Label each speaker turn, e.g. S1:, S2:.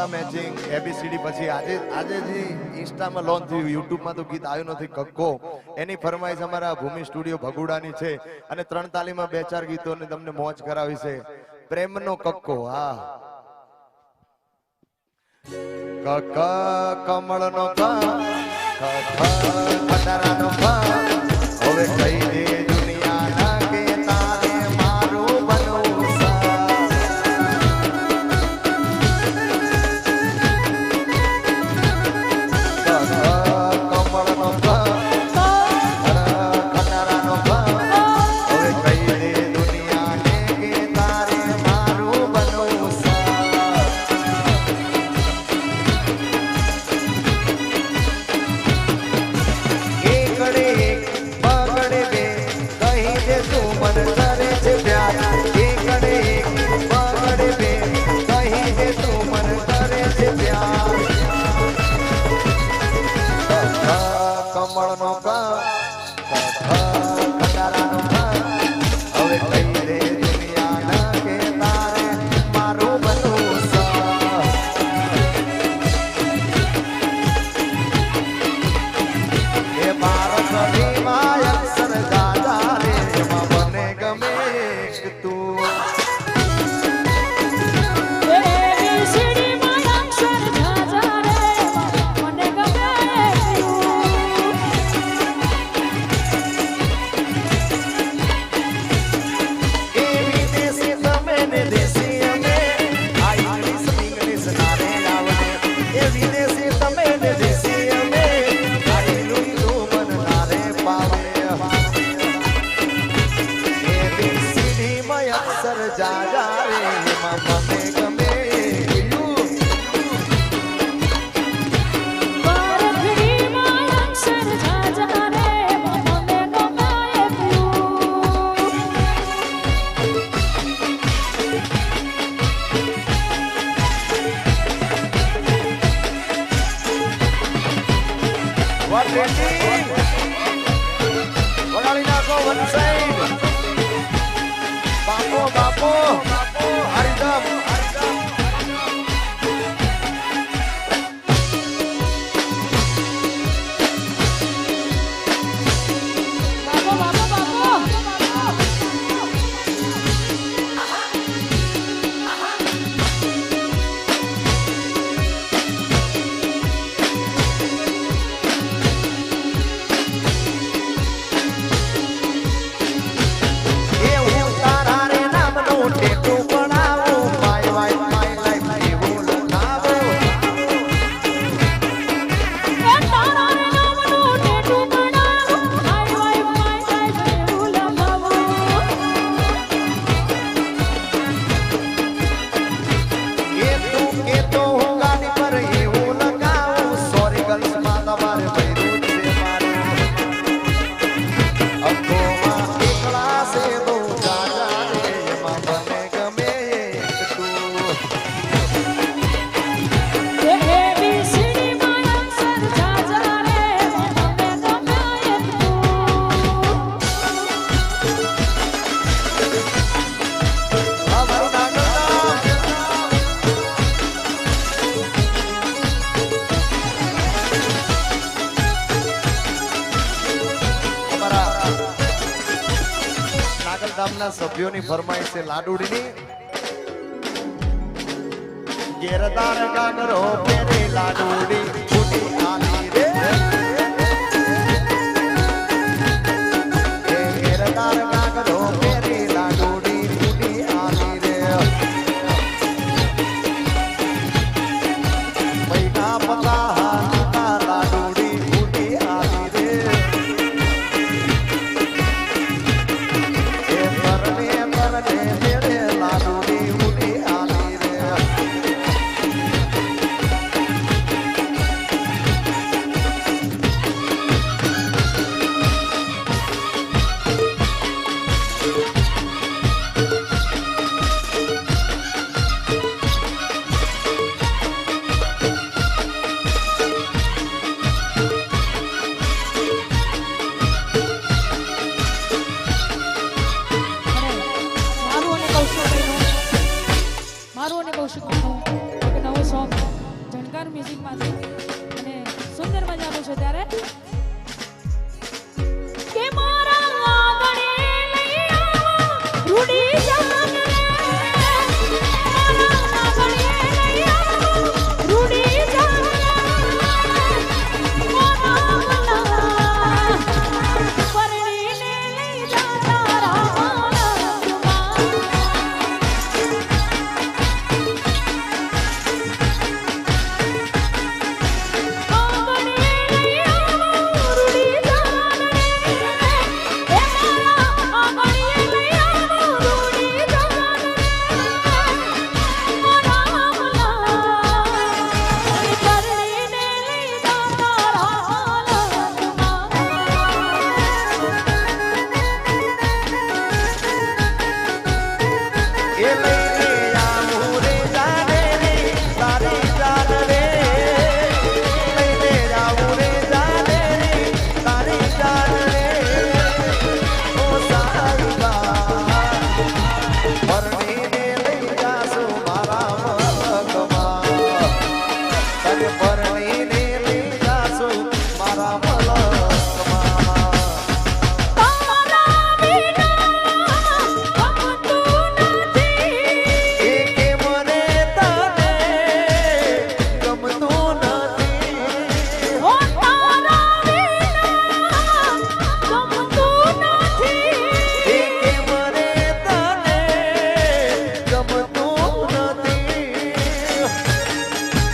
S1: કપડા matching ABCD પછી આજે જે ઇન્સ્ટામાં લોન્ચ થયું, યુટ્યુબમાં તો ગીત આવ્યું નથી, કક્કો, એની ફરમાઈશ અમારા ભૂમિ સ્ટુડિયો ભગુડાની છે અને 3 તાલીમાં 2-4 ગીતોને તમને મોજ કરાવી છે. પ્રેમનો કક્કો. હા, કક કમળનો ક, કક કટારાનો ક, હવે કઈ દે દુનિયાના કે તારે મારું બનવું છે. સભ્યોની ફરમાઈશ છે લાડુડીની. ગેરદાર ગાગરો પેરે લાડુડી ફૂટી આલી રે, ગેરદાર ગાગરો પેરે લાડુડી ફૂટી આલી રે, મૈના પતા લાડુડી ફૂટી આલી રે, મારા